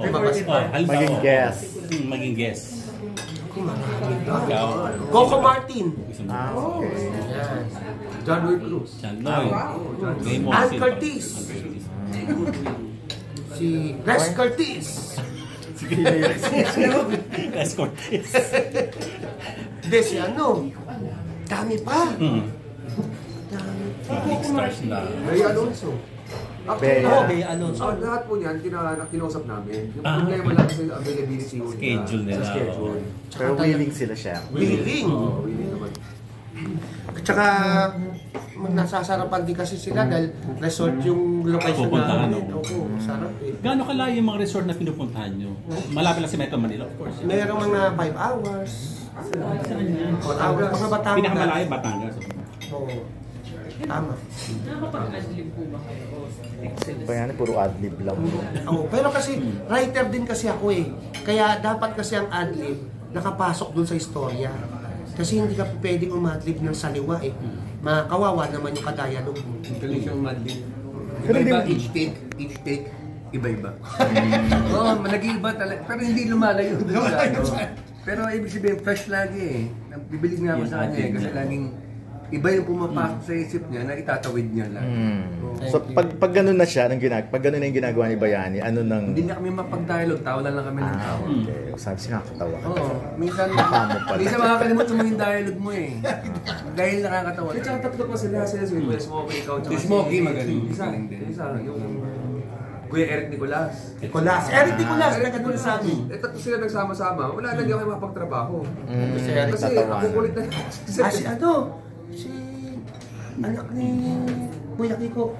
Maging guest. Maging guest. Coco Martin. Okay. John Lloyd Cruz. Ann Curtis. Si Rex Curtis. Rex Curtis. Hindi si ano. Dami pa. Big stars na. Ray Alonso. Bea. Lahat po niyan, kinausap namin. Yung problema lang sa availability yun. Schedule nila. Schedule. Pero willing sila siya. Willing. Willing naman. At saka nasasarapan din kasi sila dahil resort yung location Pupuntahan, namin. no? Oo, sarap eh. Gaano kalayo yung mga resort na pinupuntahan nyo? Malapit lang sa Metro Manila, of course. Mayroong mga 5 hours. Saan yan? 4 hours. Mga Batangas. Pinakamalayo, Batangas. Oo. Tama. Nakakapag-adlib po ba kayo? Kaya puro adlib lang. Oo, pero kasi writer din kasi ako eh. Kaya dapat kasi ang adlib nakapasok dun sa istorya. Kasi hindi ka pwedeng umadlib ng saliwa eh. Makawawa naman yung kadayalog mo. Galing siyang madlib. Pero Iba-iba, hindi- each take, iba-iba. Oo, nag-iiba talaga. Pero hindi lumalayo. Pero ibig sabihin, fresh lagi eh. Bibilig nga ako sa kanya eh. Kasi laging iba yung pumapasok sa isip niya na itatawid niya lang. So pag ganun na siya, pag ganun na yung ginagawa ni Bayani, ano nang... Hindi na kami mapag-dialogue, tawa lang kami ng tawa. Okay. Sabi siya nakakatawa ka. Oo, minsan pala. makakalimutan mo yung dialogue mo eh. Dahil nakakatawa. At saka tatlo pa sila si Smokey, ikaw, tsaka Si Smokey magaling. Isa, Magaling din. isa, yung Kuya Eric Nicolas. Nicolas. Eric Nicolas, nagkatulad sa amin. Tatlo sila nagsama-sama, wala na di ako mapagtrabaho. Si Eric Kasi tatawa ako na. kulit na. Si ano? Si anak ni Kuya Kiko.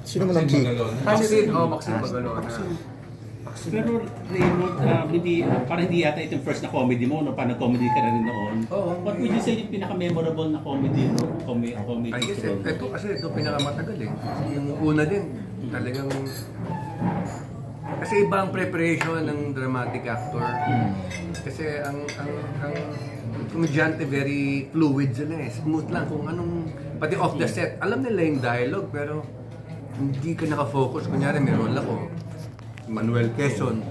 Sino mo nang Kiko? Maxine, Maxine Magalona. Pero Raymond, parang hindi yata ito yung first na comedy mo, no? Parang comedy ka na rin noon. Oo. What would you say yung pinaka-memorable na comedy, no? Comedy I guess role? ito pinakamatagal eh. Yung una din, talagang... Kasi iba ang preparation ng dramatic actor. Kasi ang komedyante very fluid sila eh. Smooth lang kung anong... Pati off the set, alam nila yung dialogue pero hindi ka nakafocus. Kunyari may role ako, Manuel Quezon.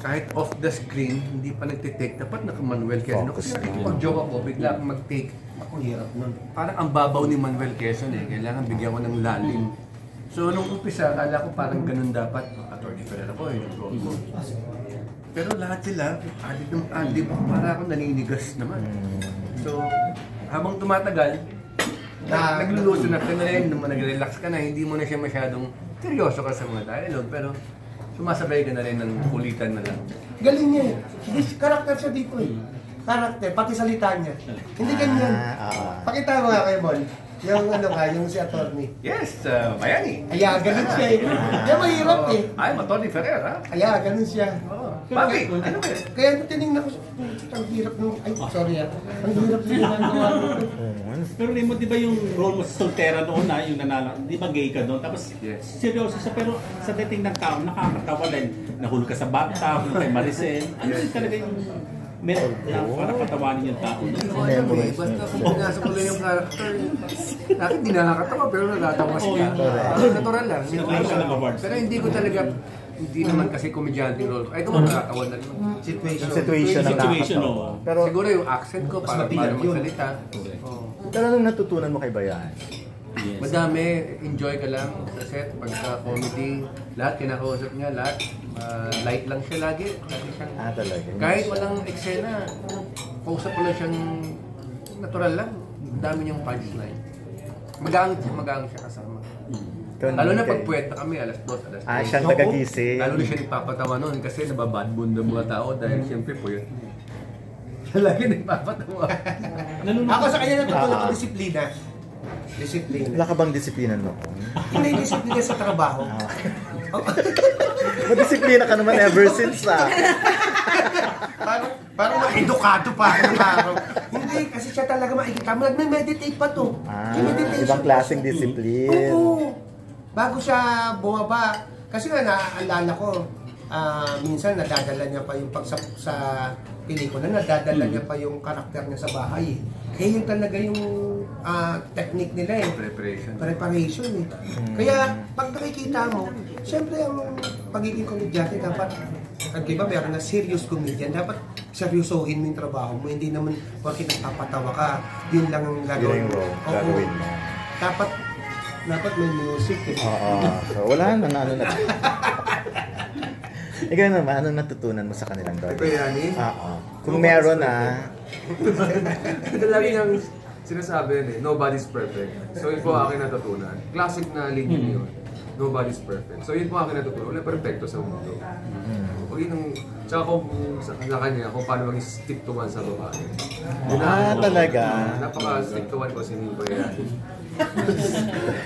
Kahit off the screen, hindi pa nagtitake. Dapat naka-Manuel Quezon. Kasi pag-joke ako, bigla akong mag-take. Ako hirap nun. Parang ang babaw ni Manuel Quezon eh. Kailangan bigyan ko ng lalim. So nung umpisa, akala ko parang ganun dapat. Attorney Ferrer ako eh. Pero lahat sila, adib ng adib. Para akong naninigas naman. So, habang tumatagal, nagluluso na ka na rin, nung nag-relax ka na, hindi mo na siya masyadong seryoso ka sa mga dialogue. Pero sumasabay ka na rin ng kulitan na lang. Galing niya eh. Karakter siya dito eh. Karakter, pati salita niya. Hindi ganyan. Pakita mo nga kayo, Bon. Yung ano nga, yung si attorney. Yes, Bayani. Kaya ganun siya eh. Kaya mahirap eh. I'm Attorney Ferrer, ha? Kaya ganun siya. Bakit? Ano ba? Kaya tinignan ko, ang hirap nung, ay sorry ah. Ang hirap nung ginagawa nito. Pero Raymond, di ba yung role mo sa Soltera noon na yung di ba gay ka doon? Tapos seryoso siya, pero sa dating ng tao, nakakatawa din. Nahulog ka sa bathtub, kay Maricel. Ano yung talaga yung para patawanin yung tao? Basta kung pinasa ko lang yung character, bakit di nakakatawa pero natatawa siya. Natural lang. Pero hindi ko talaga, hindi naman kasi komedyante role. Ay, ito nakakatawa na naman. Situation ang nakakatawa. Pero siguro yung accent ko para magsalita. pero anong natutunan mo kay Bayan? Madami, enjoy ka lang sa set, pagka-comedy, lahat kinakausap niya, lahat light lang siya lagi. Talaga. Kahit walang eksena, kausap ko lang siyang natural lang. Dami niyang punchline. Magaang siya kasama. Lalo na pag puwet na kami, alas 2, alas 3. Siyang tagagising. Lalo na siya nagpapatawa noon kasi nababad mood ng mga tao dahil siyempre puwet. Siya lagi nagpapatawa. Ako sa kanya natutunan ko disiplina. Disiplina. Wala ka bang disiplina no? Hindi disiplina sa trabaho. Madisiplina ka naman ever since Parang edukado pa ako ng araw. Hindi, kasi siya talaga makikita mo. Nagme-meditate pa to. Ibang klaseng discipline. Oo. Bago siya bumaba. Kasi nga naaalala ko, minsan nadadala niya pa yung sa pelikula, nadadala niya pa yung karakter niya sa bahay. Kaya yun talaga yung technique nila eh. Preparation. Preparation eh. Kaya pag nakikita mo, Siyempre, ang pagiging komedyante dapat, di ba meron na serious comedian, dapat seryosohin mo yung trabaho mo. Hindi naman, bakit nagpapatawa ka, yun lang ang Yun gagawin yung role, gagawin mo. Dapat may music. Oo. So, wala na, ano na. Ikaw naman, anong natutunan mo sa kanilang gawin? Kaya ni? Oo. Kung meron Ito lagi niyang sinasabi yun eh, nobody's perfect. So yun po aking natutunan. Classic na linya yun. Nobody's perfect. So yun po aking natutunan. Wala perfecto sa mundo. Huwag yun ang, tsaka kung sa kanya, kung paano maging stick to one sa babae. talaga. Napaka-stick to one ko si Nico yan.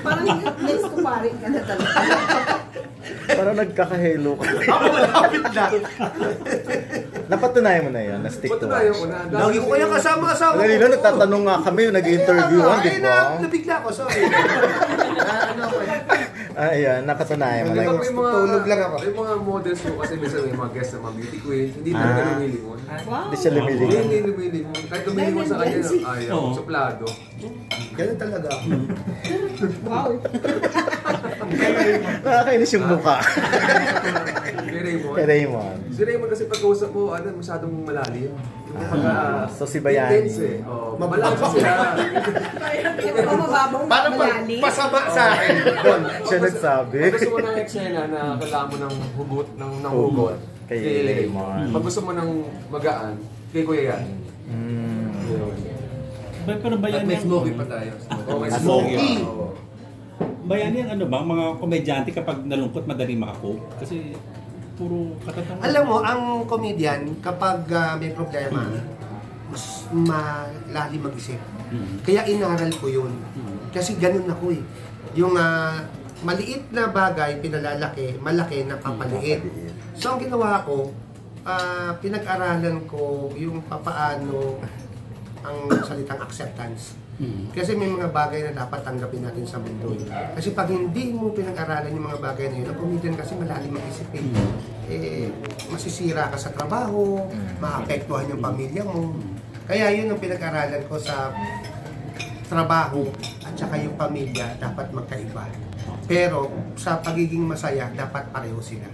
Parang next ko parin ka na talaga. Parang nagkakahelo ka. Ako malapit na. Napatunayan mo na yan, na stick to Patunayan one. ko na. Lagi ko kaya kasama-kasama. Dali na, nagtatanong nga kami, nag-interviewan, di ba? Nabigla ko, sorry. Ano ako eh. Ayan, nakatunayan mo na Pag yun. may mga, Tulog lang ako. May mga models ko kasi minsan may mga guests na mga beauty queen, hindi talaga lumilingon. Hindi siya lumilingon. Hindi lumilingon. Kahit lumilingon sa kanya, ayaw, Oo. suplado. Ganun talaga ako. Wow. Nakakainis yung mukha. Kay Raymond. Kay Raymond. Si Raymond kasi pagkausap mo, masyadong malalim. So si Bayani. Intense eh. Malalim sila. Ito pa mababang Parang malalim. pasama sa akin. Doon. Siya nagsabi. Pag gusto mo ng eksena na kailangan mo ng hugot, ng hugot, Kay Raymond. Pag gusto mo ng magaan, kay Kuya yan. Pero At Bayani, may smoky pa tayo. Oh, may Smoky. smoky. Oo. Bayani ang ano ba, mga komedyante kapag nalungkot madali makakope? Kasi puro katatawa. Alam mo, ang comedian, kapag may problema, mas malalim mag-isip. Kaya inaral ko yun. Kasi ganun ako eh. Yung maliit na bagay, pinalalaki, malaki na papaliit. So ang ginawa ko, pinag-aralan ko yung papaano ang salitang acceptance. Kasi may mga bagay na dapat tanggapin natin sa mundo. Kasi pag hindi mo pinag-aralan yung mga bagay na yun, ang comedian kasi malalim mag-isip masisira ka sa trabaho, maapektuhan yung pamilya mo. Kaya yun ang pinag-aralan ko sa trabaho at saka yung pamilya dapat magkaiba. Pero sa pagiging masaya, dapat pareho sila.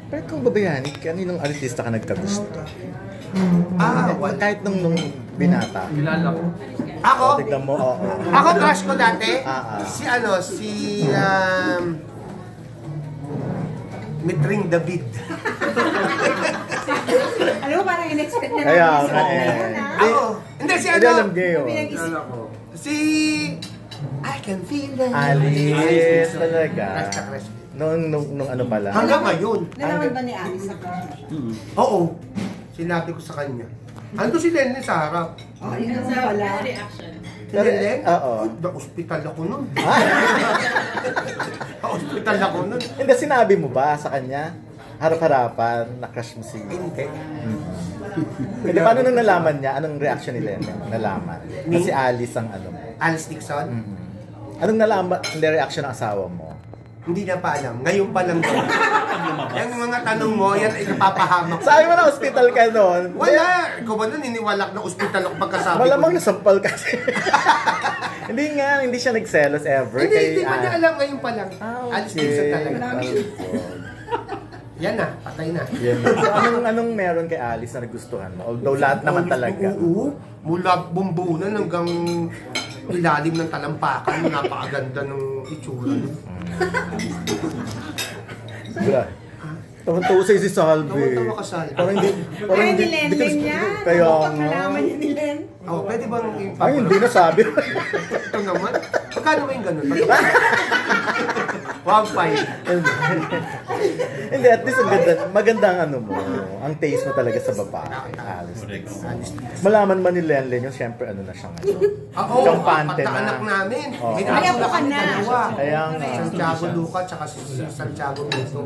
Pero kung Babayani, kaninong artista ka nagkagusto? Wala. Kahit nung binata. Kilala ko. Ako? Tignan mo, oo. Ako crush ko dati, Ah. si Mitring David. Alam mo, parang in-expect na Kaya namin nga si eh. Owen, Ako, hindi si Hindi alam niyo. Kilala ko. Si I can feel the Alice, talaga. Crush na crush. Nung ano pala. Hanggang ngayon. Nalaman ba ni Alice sa crush mo siya? Oo. Sinabi ko sa kanya. Ando si Lenny sa harap. Oh, yun naman Sa pala. reaction. Si Lenny? Oo. Na-hospital ako nun. Na-hospital ako nun. Hindi, sinabi mo ba sa kanya? Harap-harapan, na-crush mo si... Hindi. Hindi, paano nung nalaman niya? Anong reaction ni Lenny? Nalaman. Kasi Alice ang ano. Alice Dixon? Anong nalaman, hindi reaction ng asawa mo? Hindi na pa alam. Ngayon pa lang daw. Yung mga tanong mo, yan ay napapahamak. Sabi mo na hospital ka noon. Wala! Ikaw ba nun, iniwalak na ospital ako pagkasabi Malamang ko? nasampal kasi. Hindi nga, hindi siya nagselos ever. Hindi pa niya alam. Ngayon pa lang. Okay. Alice Dixon talaga. Yan na, patay na. Yan. So, anong meron kay Alice na nagustuhan mo? Although lahat naman talaga. Oo. Mula bumbunan hanggang ilalim ng talampakan. Napakaganda ng itsura. Bra. Tawang-tawa sa'yo si Salve. Tawa-tawa ka, Salve. Parang hindi. Parang Ay, hindi. ni Len hindi ka- din niya. Kaya Mukhang nga. nalaman niya ni Len. Oh, pwede bang Ay, hindi na sabi. Ito naman. Magkano ba yung ganun? 1.5. Hindi, at least ang ganda, maganda ang ano mo. Ang taste mo talaga sa babae. Alice. Malaman man ni Lenlen yung siyempre ano na siya ngayon. Oo, Siyang pante na. pagkaanak namin. Oo. Kaya po ka kami na. dalawa. Kaya nga. Santiago Luca tsaka si Santiago Mito.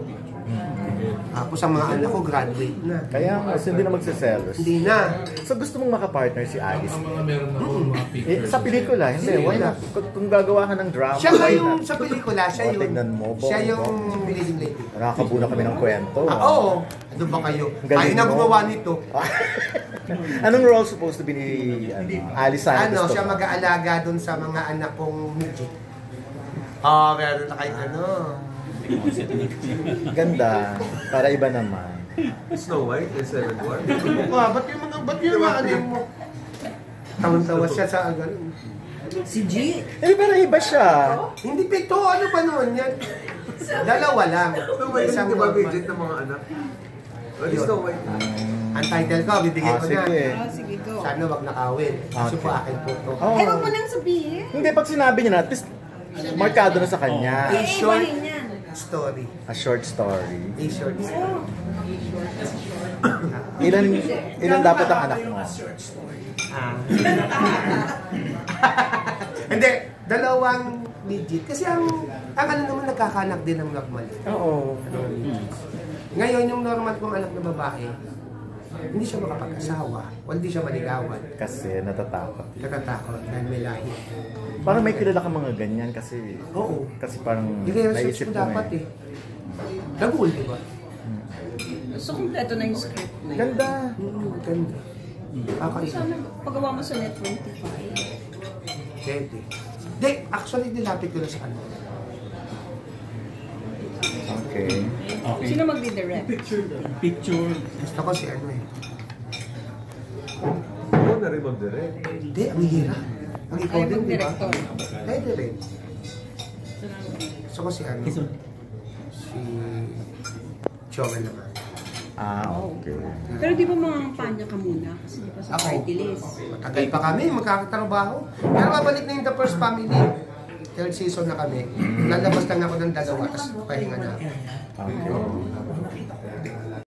Tapos ang mga anak ko graduate na. Kaya nga, kasi hindi na magsiselos. Hindi na. So gusto mong makapartner si Alice? Ang mga meron ako, mga pictures. Sa pelikula, hindi. Why not? Kung gagawa ka ng drama, Siya nga why yung not? sa pelikula, siya O, yun. tignan mo, Siya Bong, yung Bong. leading lady. Nakakabuna kami ng kwento. Oo. Ano ba kayo? Ang galing Tayo na mo. gumawa nito. Anong role supposed to be ni Alice Santos? Ano, siya mag-aalaga dun sa mga anak kong midget. Meron na kayo ano. Ganda. Para iba naman. Snow White and Seven Dwarfs. Ba't yung mga ano mo? Tawang-tawa siya sa ganun. Si G. Pero iba siya. Hindi pito, ano ba noon yan? Dalawa lang. Snow White, Isang di ba normal. midget ng mga anak? Snow White. Ang title ko, bibigay ko na. Sige. Sige, go. Sana wag nakawin. Kasi po akin po to. Oh. Eh, huwag mo nang sabihin. Hindi, pag sinabi niya na, at least markado na sa kanya. A short Ibahin yan. story. A short story. A short story. Ilan dapat ang anak mo? Hindi, dalawang legit. Kasi ang ano naman nagkakanak din ng normal. Oo. Ngayon, yung normal kong anak na babae, hindi siya makapag-asawa, o hindi siya maligawan. Kasi natatakot. Natatakot dahil may lahi. Parang may kilala ka mga ganyan kasi... Oo. Kasi parang I-research naisip mo mo dapat eh. Dagul, di ba? So, kompleto na yung script na yun. Ganda. Ganda. Kakaiba. Sana pagawa mo sa Net 25. Pwede. Hindi, actually, nilapit ko na sa kanila. Okay. Okay. Sino magdi-direct? Picture. Gusto ko si ano eh. Ako na rin mag-direct. Hindi, ang hirap. Ang ikaw Ay, din, di ba? mag-director. Pwede rin. Gusto ko si ano. Si Joel naman. Okay. Pero di ba mga kampanya ka muna? Kasi di ba sa Ako. party list? Matagal pa kami, magkakatrabaho. Pero babalik na yung The First Family. Third season na kami. Lalabas lang ako ng dalawa, tapos pahinga na. Okay.